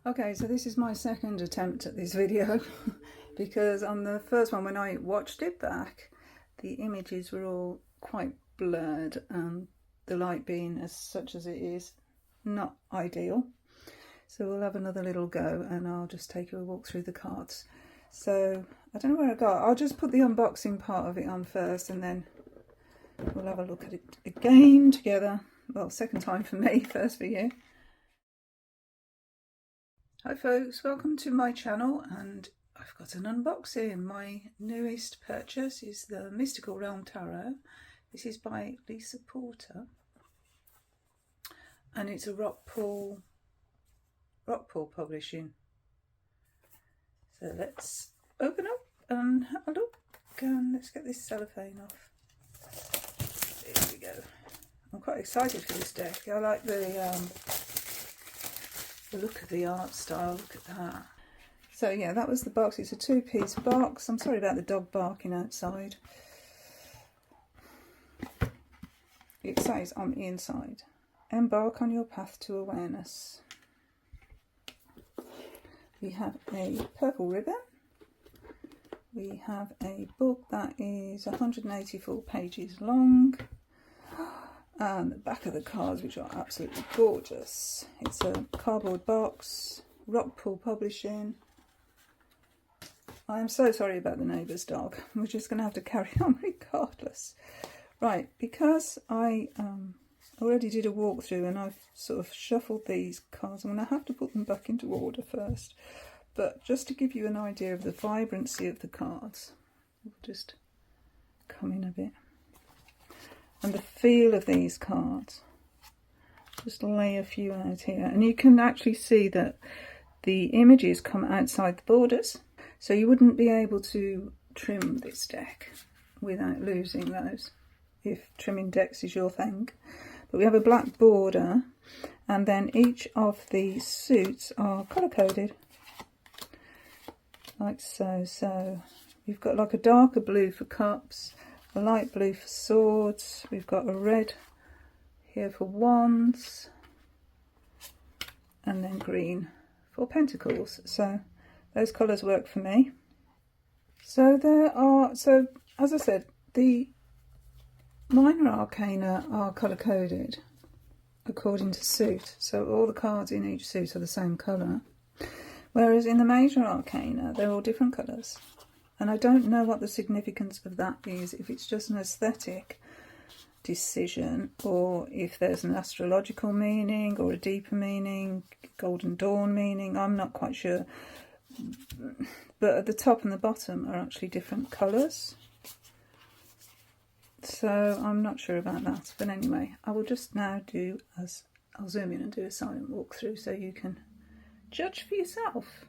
Okay, so this is my second attempt at this video because on the first one, when I watched it back, the images were all quite blurred and the light being as such as it is, not ideal. So we'll have another little go and I'll just take you a walk through the cards. So I don't know where I got. I'll just put the unboxing part of it on first and then we'll have a look at it again together. Well, second time for me, first for you. Hi folks, welcome to my channel and I've got an unboxing. My newest purchase is the Mystical Realm Tarot. This is by Lisa Porter and it's a Rockpool publishing. So let's open up and have a look and let's get this cellophane off. There we go. I'm quite excited for this deck. I like the look of the art style. Look at that. So yeah, that was the box. It's a two-piece box. I'm sorry about the dog barking outside. It says on the inside, embark on your path to awareness. We have a purple ribbon. We have a book that is 184 pages long. And the back of the cards, which are absolutely gorgeous. It's a cardboard box, Rockpool Publishing. I am so sorry about the neighbour's dog. We're just going to have to carry on regardless. Right, because I already did a walkthrough and I've sort of shuffled these cards, I'm going to have to put them back into order first. But just to give you an idea of the vibrancy of the cards, we'll just come in a bit. And the feel of these cards. Just lay a few out here. And you can actually see that the images come outside the borders. So you wouldn't be able to trim this deck without losing those, if trimming decks is your thing. But we have a black border. And then each of the suits are colour-coded. Like so. So you've got like a darker blue for cups, a light blue for swords, we've got a red here for wands, and then green for pentacles. So those colours work for me. So as I said, the minor arcana are colour coded according to suit. So all the cards in each suit are the same colour. Whereas in the major arcana, they're all different colours. And I don't know what the significance of that is, if it's just an aesthetic decision or if there's an astrological meaning or a deeper meaning, golden dawn meaning, I'm not quite sure. But at the top and the bottom are actually different colours. So I'm not sure about that. But anyway, I will just now I'll zoom in and do a silent walkthrough so you can judge for yourself.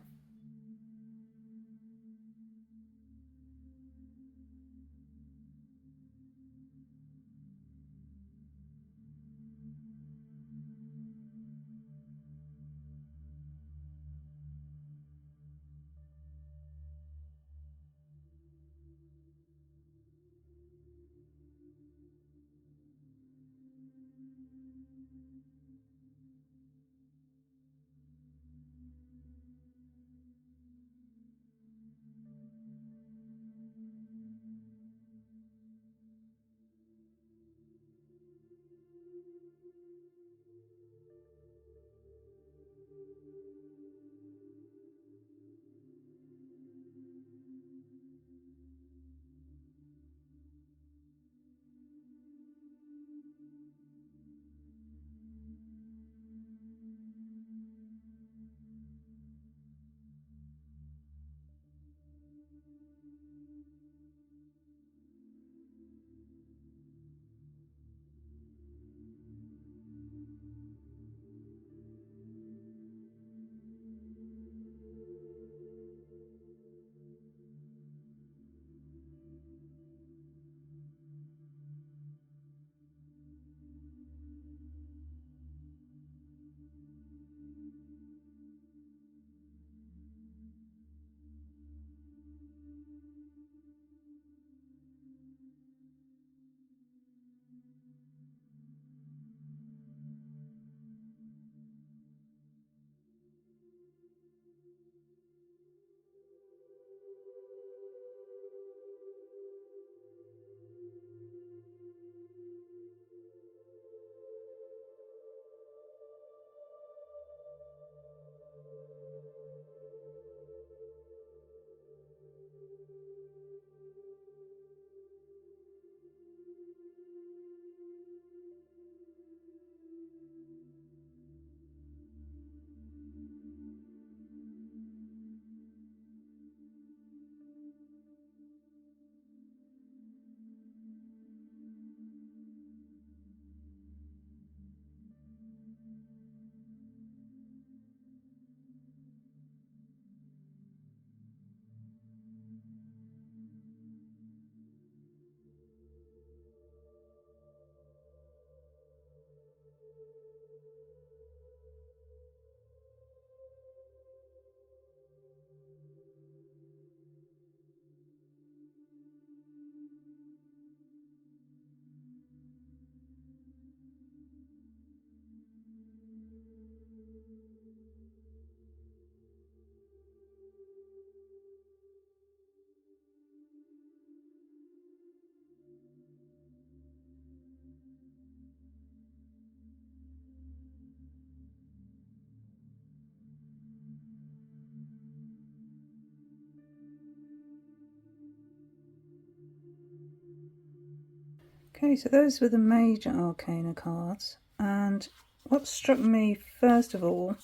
Okay, so those were the major arcana cards, and what struck me first of all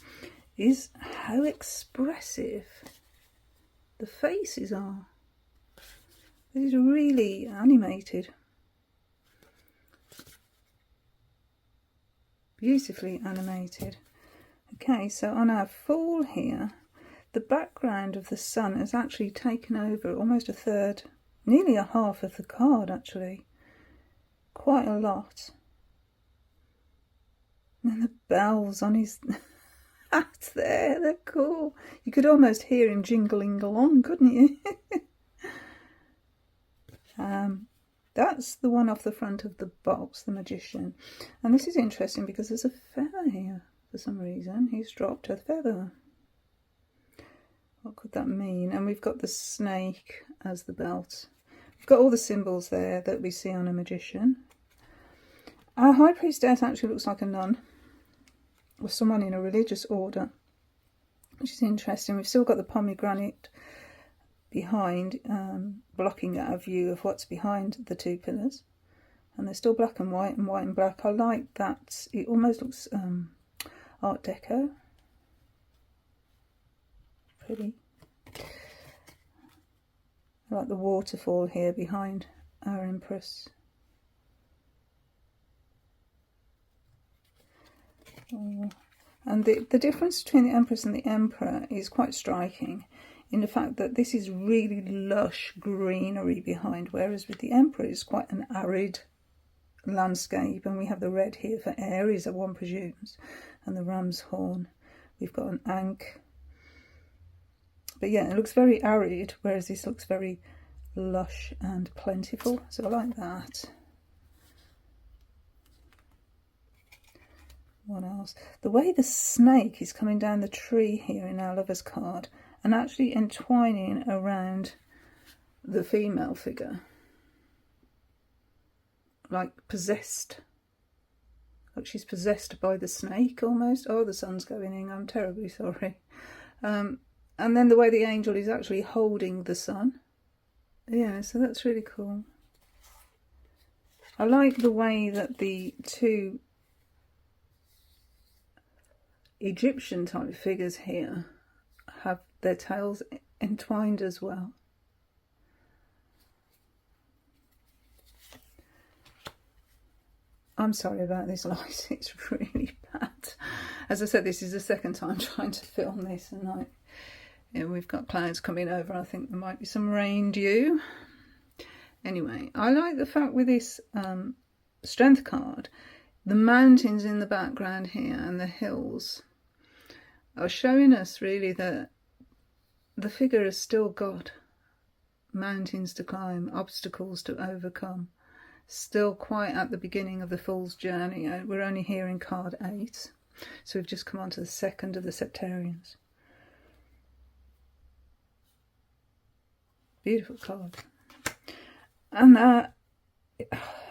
is how expressive the faces are. This is really animated, beautifully animated. Okay, so on our Fool here, the background of the sun has actually taken over almost a third, nearly a half of the card actually. Quite a lot. And then the bells on his hat there, they're cool. You could almost hear him jingling along, couldn't you? That's the one off the front of the box, the Magician. And this is interesting because there's a feather here for some reason. He's dropped a feather. What could that mean? And we've got the snake as the belt. We've got all the symbols there that we see on a Magician. Our High Priestess actually looks like a nun, or someone in a religious order, which is interesting. We've still got the pomegranate behind, blocking our view of what's behind the two pillars, and they're still black and white and black. I like that. It almost looks Art Deco. Pretty. I like the waterfall here behind our Empress. And the difference between the Empress and the Emperor is quite striking in the fact that this is really lush greenery behind, whereas with the Emperor it's quite an arid landscape, and we have the red here for Aries, one presumes, and the ram's horn. We've got an ankh. But yeah, it looks very arid, whereas this looks very lush and plentiful, so I like that. What else? The way the snake is coming down the tree here in our Lover's card and actually entwining around the female figure. Like possessed. Like she's possessed by the snake almost. Oh, the sun's going in. I'm terribly sorry. And then the way the angel is actually holding the sun. Yeah, so that's really cool. I like the way that the two Egyptian type figures here have their tails entwined as well. I'm sorry about this light, it's really bad. As I said, this is the second time trying to film this, and we've got clouds coming over. I think there might be some rain due. Anyway, I like the fact with this strength card, the mountains in the background here and the hills are showing us really that the figure has still got mountains to climb, obstacles to overcome. Still quite at the beginning of the Fool's journey. We're only here in card 8, so we've just come on to the second of the Septarians. Beautiful card. And our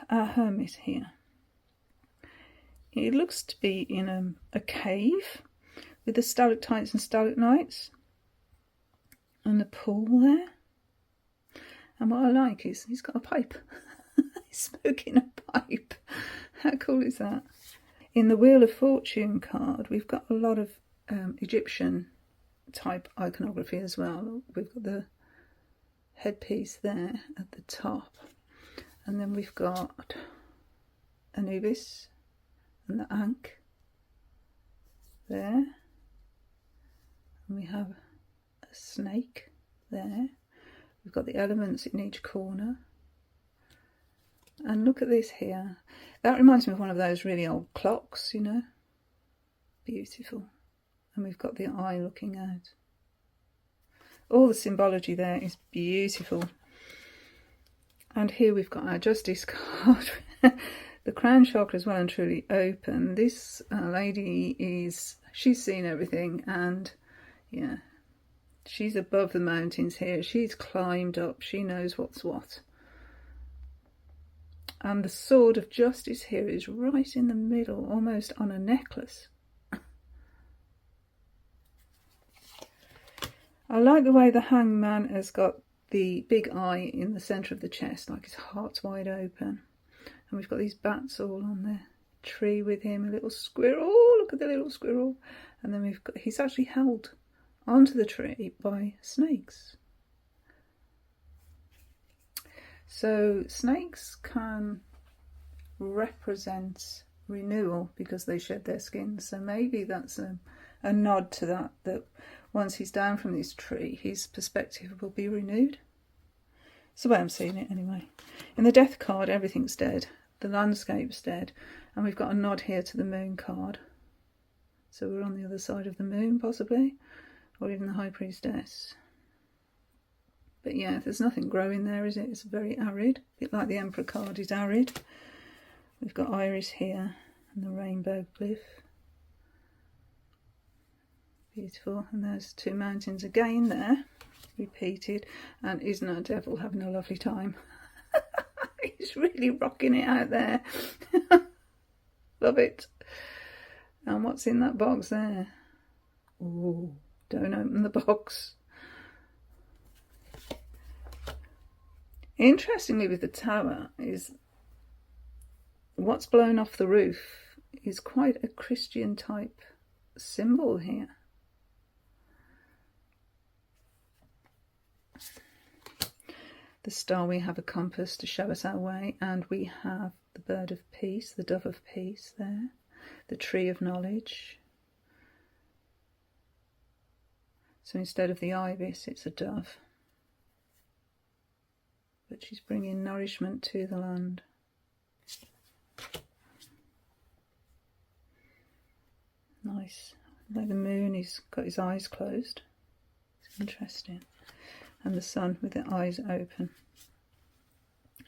Hermit here. It looks to be in a cave with the stalactites and stalagmites and a pool there. And what I like is he's got a pipe. He's smoking a pipe. How cool is that? In the Wheel of Fortune card, we've got a lot of Egyptian type iconography as well. We've got the headpiece there at the top. And then we've got Anubis and the Ankh there. And we have a snake there. We've got the elements in each corner. And look at this here. That reminds me of one of those really old clocks, you know. Beautiful. And we've got the eye looking out. All the symbology there is beautiful. And here we've got our Justice card. The crown chakra is well and truly open. This lady she's seen everything, and yeah, she's above the mountains here. She's climbed up. She knows what's what. And the sword of justice here is right in the middle, almost on a necklace. I like the way the hangman has got the big eye in the centre of the chest, like his heart's wide open. And we've got these bats all on the tree with him, a little squirrel. Oh, look at the little squirrel. And then he's actually held onto the tree by snakes. So snakes can represent renewal because they shed their skin. So maybe that's a nod to that once he's down from this tree, his perspective will be renewed. It's the way I'm seeing it anyway. In the death card, everything's dead. The landscape's dead. And we've got a nod here to the moon card. So we're on the other side of the moon, possibly. Or even the high priestess. But yeah, there's nothing growing there, is it? It's very arid. A bit like the Emperor card is arid. We've got Iris here and the rainbow glyph. Beautiful. And there's two mountains again there. Repeated. And isn't our devil having a lovely time? He's really rocking it out there. Love it. And what's in that box there? Oh, don't open the box. Interestingly, with the tower, is what's blown off the roof is quite a Christian type symbol here. The star, we have a compass to show us our way, and we have the bird of peace, the dove of peace there, the tree of knowledge. So instead of the ibis, it's a dove. But she's bringing nourishment to the land. Nice. Like the moon, he's got his eyes closed. It's interesting. And the sun with the eyes open.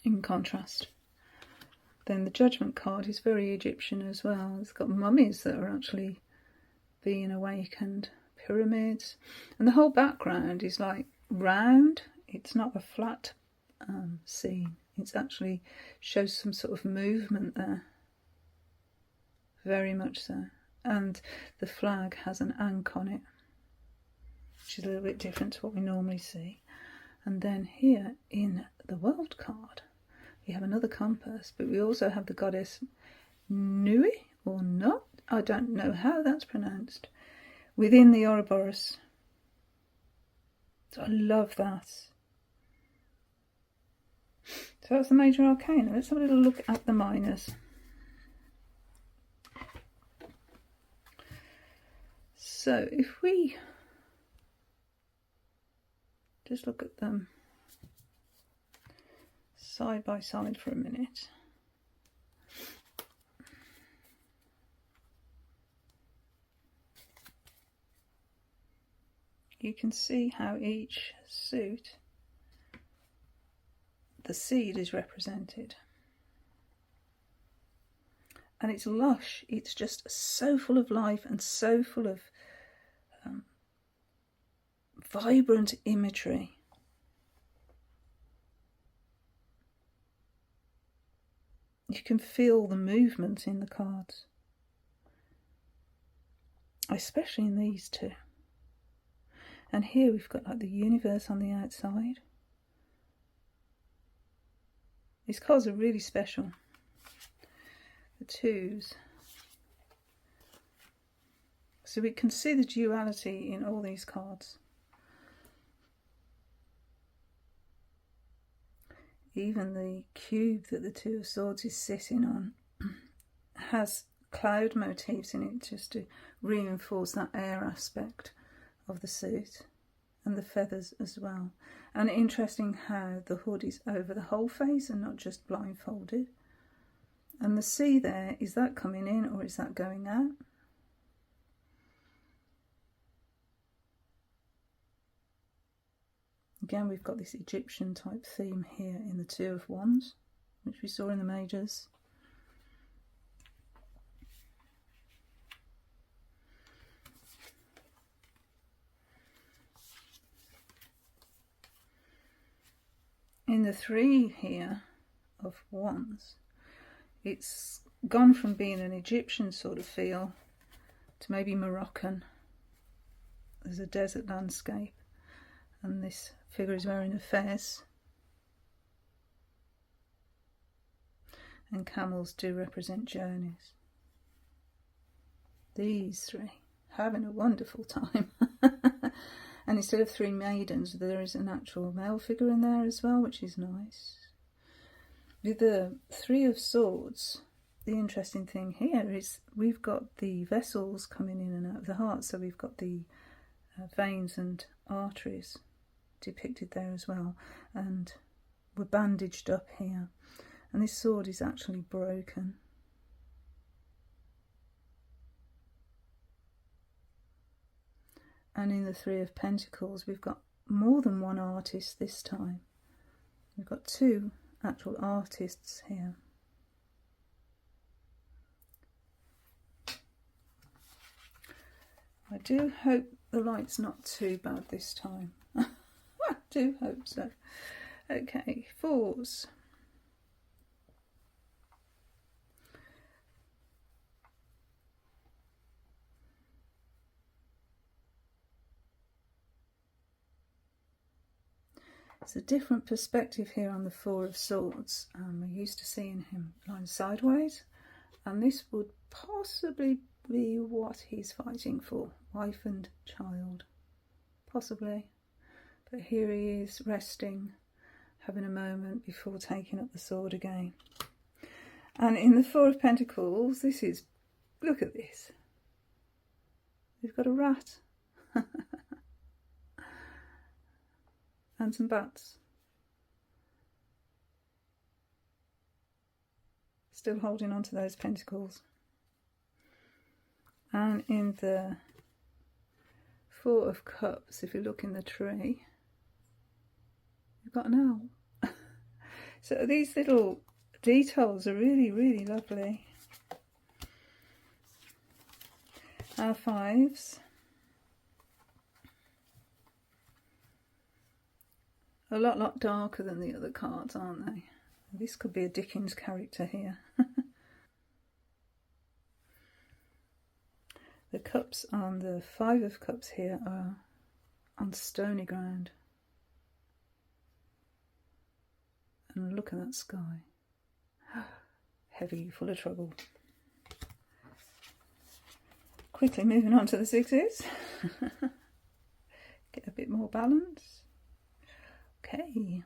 In contrast. Then the judgment card is very Egyptian as well. It's got mummies that are actually being awakened. Pyramids. And the whole background is like round. It's not a flat scene. It actually shows some sort of movement there. Very much so. And the flag has an ankh on it, which is a little bit different to what we normally see. And then here in the world card, we have another compass, but we also have the goddess Nui, or not, I don't know how that's pronounced, within the Ouroboros. So I love that. So that's the major arcana. Let's have a little look at the minors. So if we just look at them side by side for a minute. You can see how each suit, the seed is represented. And it's lush. It's just so full of life and so full of vibrant imagery. You can feel the movement in the cards, especially in these two. And here we've got like the universe on the outside. These cards are really special. The twos. So we can see the duality in all these cards. Even the cube that the Two of Swords is sitting on has cloud motifs in it just to reinforce that air aspect of the suit. and the feathers as well. And interesting how the hood is over the whole face and not just blindfolded. And the C there, is that coming in or is that going out? Again, we've got this Egyptian type theme here in the Two of Wands, which we saw in the majors. In the Three here of Wands, it's gone from being an Egyptian sort of feel to maybe Moroccan. There's a desert landscape and this figure is wearing a fez. And camels do represent journeys. These three having a wonderful time. And instead of three maidens, there is an actual male figure in there as well, which is nice. With the Three of Swords, the interesting thing here is we've got the vessels coming in and out of the heart. So we've got the veins and arteries depicted there as well. And we're bandaged up here. And this sword is actually broken. And in the Three of Pentacles, we've got more than one artist this time. We've got two actual artists here. I do hope the light's not too bad this time. I do hope so. Okay, fours. It's a different perspective here on the Four of Swords. We're used to seeing him lying sideways, and this would possibly be what he's fighting for, wife and child, possibly. But here he is resting, having a moment before taking up the sword again. And in the Four of Pentacles, this is, look at this. We've got a rat. And some bats. Still holding on to those pentacles. And in the Four of Cups, if you look in the tree, you've got an owl. So these little details are really, really lovely. Our fives. A lot darker than the other cards, aren't they? This could be a Dickens character here. The cups on the Five of Cups here are on stony ground. And look at that sky. Heavy, full of trouble. Quickly moving on to the sixes. Get a bit more balance. Okay.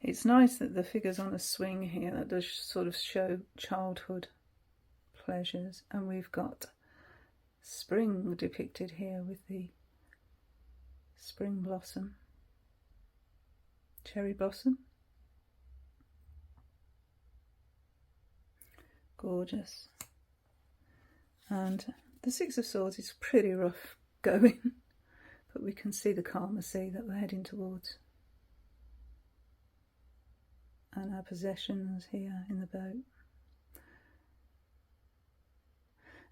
It's nice that the figure's on a swing here. That does sort of show childhood pleasures. And we've got spring depicted here with the spring blossom, cherry blossom. Gorgeous. And the Six of Swords is pretty rough going, but we can see the calmer sea that we're heading towards. And our possessions here in the boat.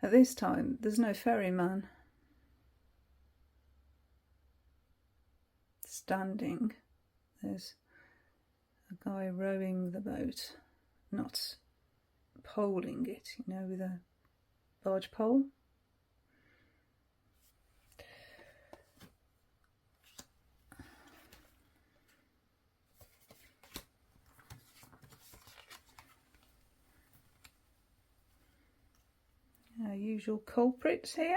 At this time, there's no ferryman standing. There's a guy rowing the boat, not poling it, you know, with a barge pole. Our usual culprits here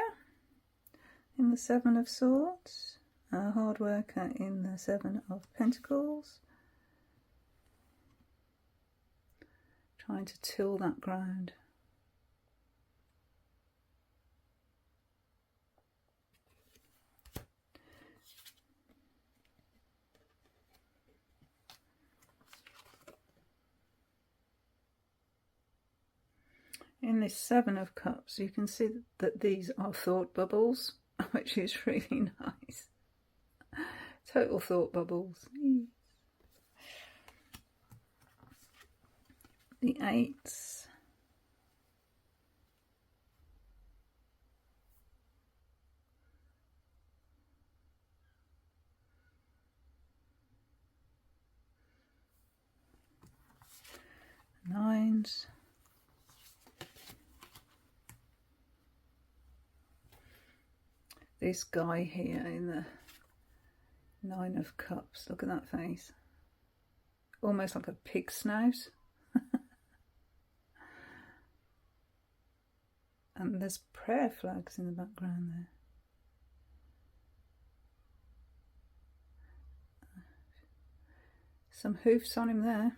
in the Seven of Swords, our hard worker in the Seven of Pentacles, trying to till that ground. In this Seven of Cups, you can see that these are thought bubbles, which is really nice. Total thought bubbles. The Eights. Nines. This guy here in the Nine of Cups, look at that face. Almost like a pig snout. And there's prayer flags in the background there. Some hoofs on him there.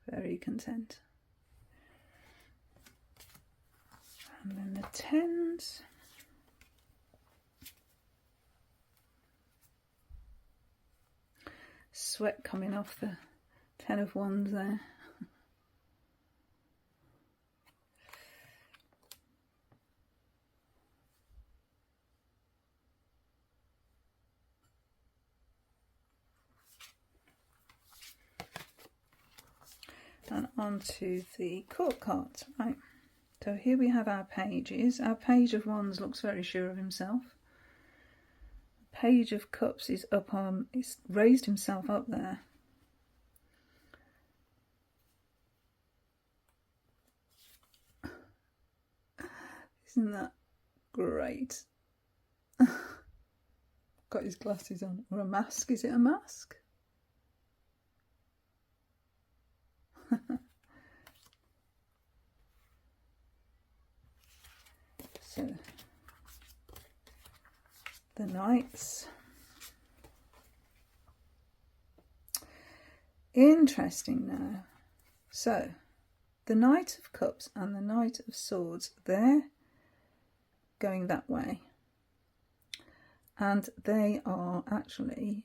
Very content. And then the Tens. Sweat coming off the Ten of Wands there. And on to the court cards. Right, so here we have our pages. Our Page of Wands looks very sure of himself. Page of Cups is up on, he's raised himself up there. Isn't that great? Got his glasses on. Or a mask, is it a mask? So the Knights. Interesting now. So the Knight of Cups and the Knight of Swords, they're going that way. And they are actually,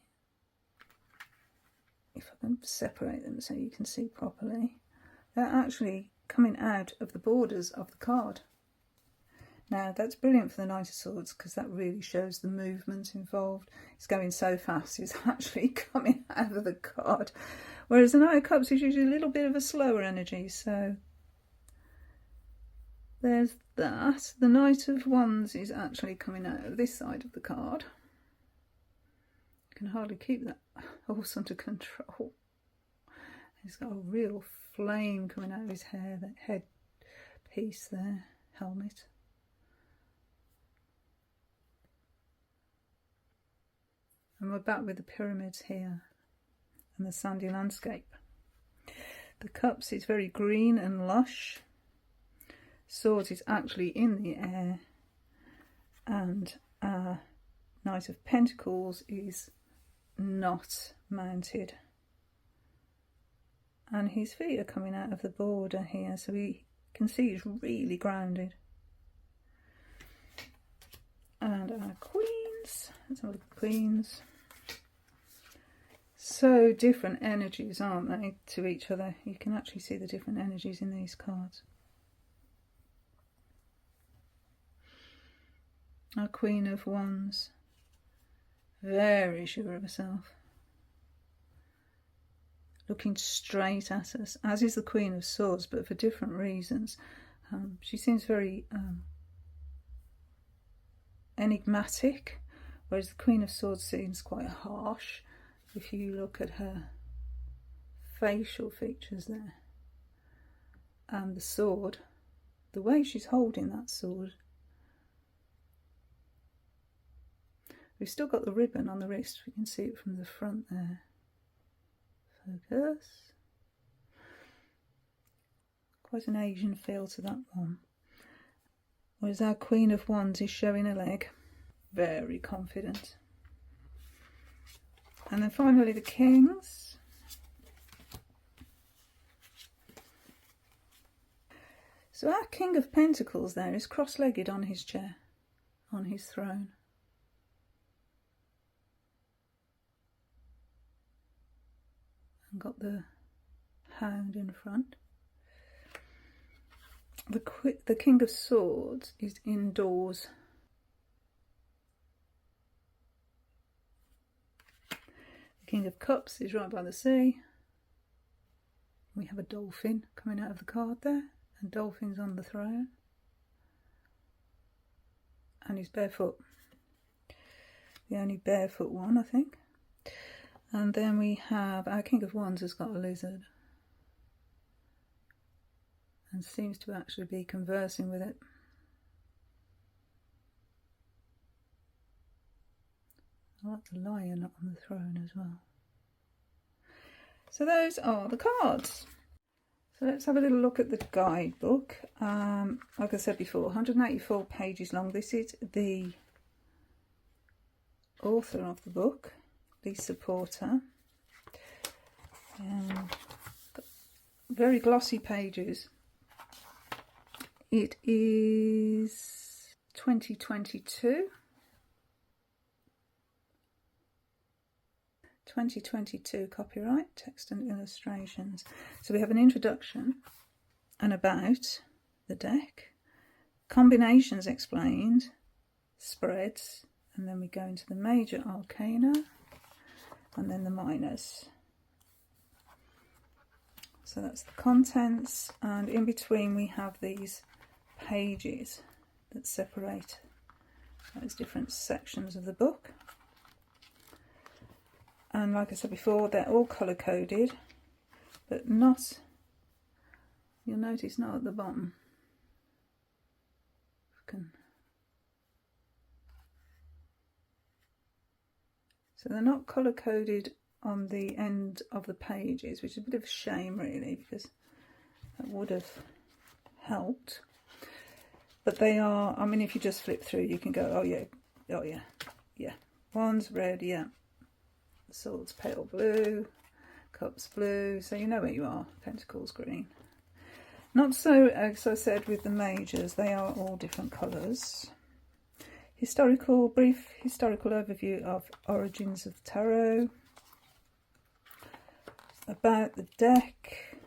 if I can separate them so you can see properly, they're actually coming out of the borders of the card. Now that's brilliant for the Knight of Swords because that really shows the movement involved. It's going so fast, it's actually coming out of the card. Whereas the Knight of Cups is usually a little bit of a slower energy, so there's that. The Knight of Wands is actually coming out of this side of the card. You can hardly keep that horse under control. He's got a real flame coming out of his hair, that head piece there, helmet. And we're back with the pyramids here and the sandy landscape. The Cups is very green and lush. Swords is actually in the air. And Knight of Pentacles is not mounted. And his feet are coming out of the border here, so we can see he's really grounded. And our Queens, let's have a look at the Queens. So different energies, aren't they, to each other? You can actually see the different energies in these cards. Our Queen of Wands, very sure of herself. Looking straight at us, as is the Queen of Swords, but for different reasons. She seems very enigmatic, whereas the Queen of Swords seems quite harsh. If you look at her facial features there, and the sword, the way she's holding that sword. We've still got the ribbon on the wrist, we can see it from the front there. Focus. Quite an Asian feel to that one. Whereas our Queen of Wands is showing a leg. Very confident. And then finally the Kings. So our King of Pentacles there is cross-legged on his chair, on his throne. And got the Hound in front. The King of Swords is indoors. The King of Cups is right by the sea. We have a dolphin coming out of the card there, and dolphins on the throne. And he's barefoot. The only barefoot one, I think. And then we have our King of Wands has got a lizard. And seems to actually be conversing with it. I like the lion up on the throne as well. So those are the cards. So let's have a little look at the guidebook. Like I said before, 184 pages long. This is the author of the book, Lisa Porter. Very glossy pages. It is 2022. 2022 copyright, text and illustrations. So we have an introduction and about the deck, combinations explained, spreads, and then we go into the major arcana and then the minors. So that's the contents, and in between we have these pages that separate those different sections of the book. And like I said before, they're all colour coded, but not, you'll notice, not at the bottom. So they're not colour coded on the end of the pages, which is a bit of a shame really, because that would have helped. But they are, I mean, if you just flip through, you can go, oh yeah, Wands red, yeah, Swords pale blue, Cups blue, so you know where you are, Pentacles green. Not so, as I said, with the majors, they are all different colours. Brief historical overview of origins of tarot. About the deck.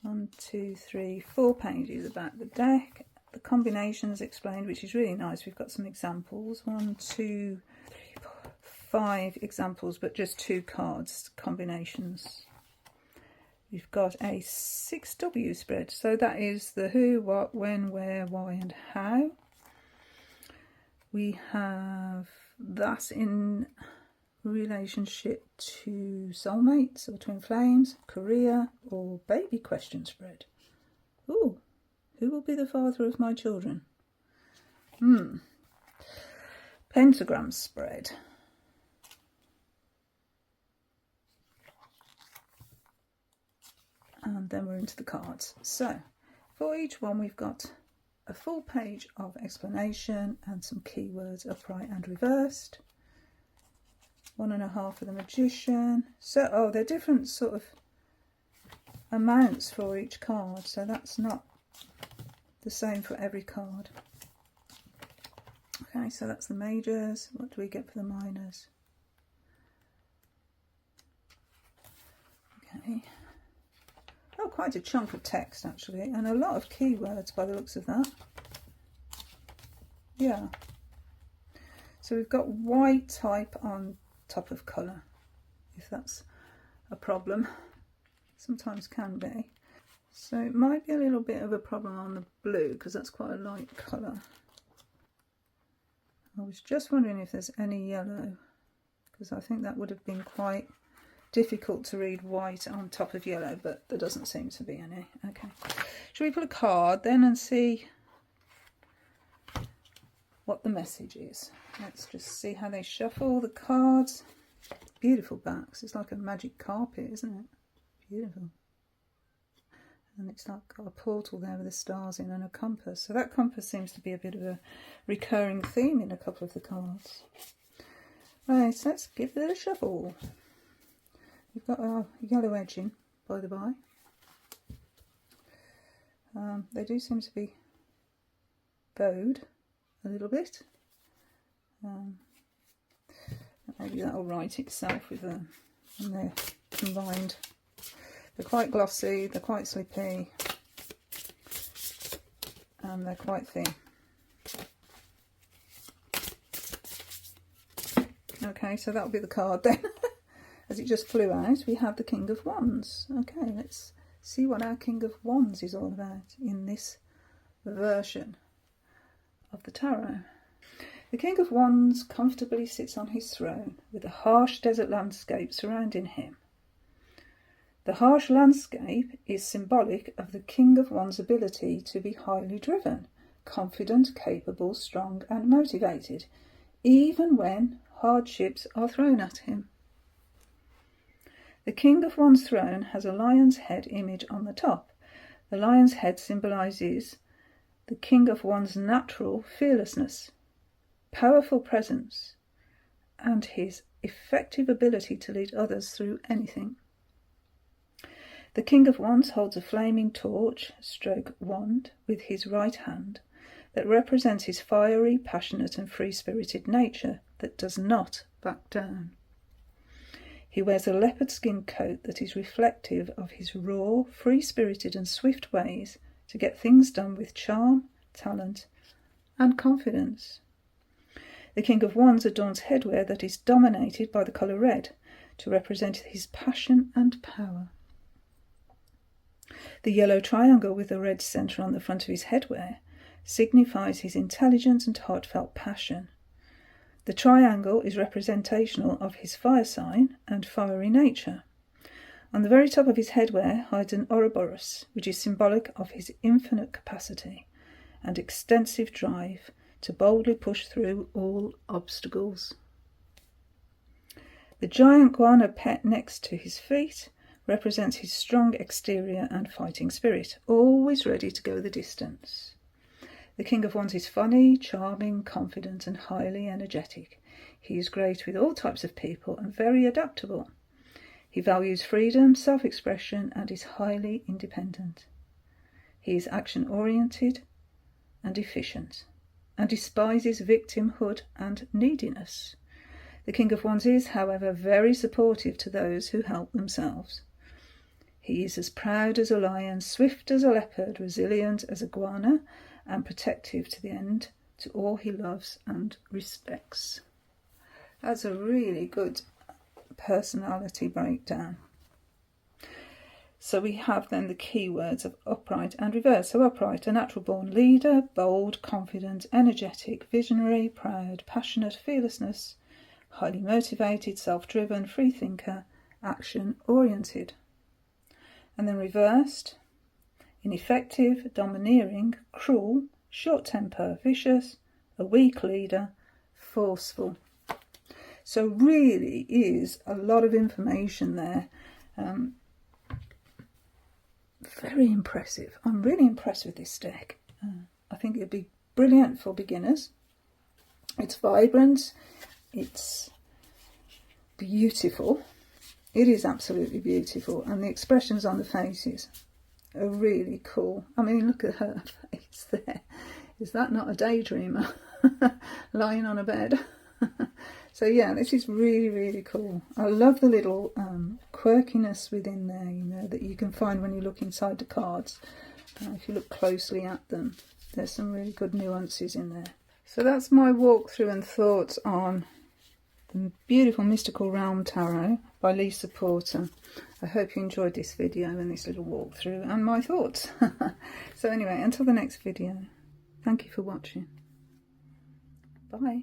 1, 2, 3, 4 pages about the deck. The combinations explained, which is really nice. We've got some examples. 1, 2, 3, 4, 5 examples, but just 2 cards, combinations. We've got a 6W spread. So that is the who, what, when, where, why and how. We have that in relationship to soulmates or twin flames, career or baby question spread. Ooh, who will be the father of my children? Pentagram spread. And then we're into the cards. So for each one we've got a full page of explanation and some keywords upright and reversed. 1.5 for the Magician. So they're different sort of amounts for each card, so that's not the same for every card. Okay, so that's the majors. What do we get for the minors? Okay. Oh, quite a chunk of text actually, and a lot of keywords by the looks of that. Yeah. So we've got white type on top of colour, if that's a problem. Sometimes can be. So it might be a little bit of a problem on the blue, because that's quite a light colour. I was just wondering if there's any yellow, because I think that would have been quite difficult to read white on top of yellow, but there doesn't seem to be any. Okay, shall we put a card then and see what the message is? Let's just see how they shuffle the cards. Beautiful backs. It's like a magic carpet, isn't it? Beautiful. And it's like got a portal there with the stars in and a compass. So that compass seems to be a bit of a recurring theme in a couple of the cards. Right, so let's give it a shuffle. We've got our yellow edging, by the by. They do seem to be bowed a little bit. Maybe that'll right itself with them. And they're combined. They're quite glossy, they're quite slippy, and they're quite thin. Okay, so that'll be the card then. As it just flew out, we have the King of Wands. Okay, let's see what our King of Wands is all about in this version of the tarot. The King of Wands comfortably sits on his throne with a harsh desert landscape surrounding him. The harsh landscape is symbolic of the King of Wands' ability to be highly driven, confident, capable, strong and motivated, even when hardships are thrown at him. The King of Wands' throne has a lion's head image on the top. The lion's head symbolises the King of Wands' natural fearlessness, powerful presence, and his effective ability to lead others through anything. The King of Wands holds a flaming torch, stroke wand, with his right hand that represents his fiery, passionate and free-spirited nature that does not back down. He wears a leopard skin coat that is reflective of his raw, free-spirited and swift ways to get things done with charm, talent and confidence. The King of Wands adorns headwear that is dominated by the colour red to represent his passion and power. The yellow triangle with the red centre on the front of his headwear signifies his intelligence and heartfelt passion. The triangle is representational of his fire sign and fiery nature. On the very top of his headwear hides an Ouroboros, which is symbolic of his infinite capacity and extensive drive to boldly push through all obstacles. The giant guana pet next to his feet represents his strong exterior and fighting spirit, always ready to go the distance. The King of Wands is funny, charming, confident and highly energetic. He is great with all types of people and very adaptable. He values freedom, self-expression and is highly independent. He is action-oriented and efficient and despises victimhood and neediness. The King of Wands is, however, very supportive to those who help themselves. He is as proud as a lion, swift as a leopard, resilient as a guana, and protective to the end to all he loves and respects. That's a really good personality breakdown. So we have then the keywords of upright and reverse. So upright, a natural born leader, bold, confident, energetic, visionary, proud, passionate, fearlessness, highly motivated, self-driven, free thinker, action-oriented. And then reversed, ineffective, domineering, cruel, short-temper, vicious, a weak leader, forceful. So really is a lot of information there. Very impressive. I'm really impressed with this deck. I think it'd be brilliant for beginners. It's vibrant. It's beautiful. It is absolutely beautiful. And the expressions on the faces are really cool. I mean, look at her face there. Is that not a daydreamer lying on a bed? So yeah, this is really, really cool. I love the little quirkiness within there, you know, that you can find when you look inside the cards. If you look closely at them, there's some really good nuances in there. So that's my walkthrough and thoughts on the beautiful Mystical Realm Tarot by Lisa Porter. I hope you enjoyed this video and this little walkthrough and my thoughts. So anyway, until the next video, thank you for watching. Bye.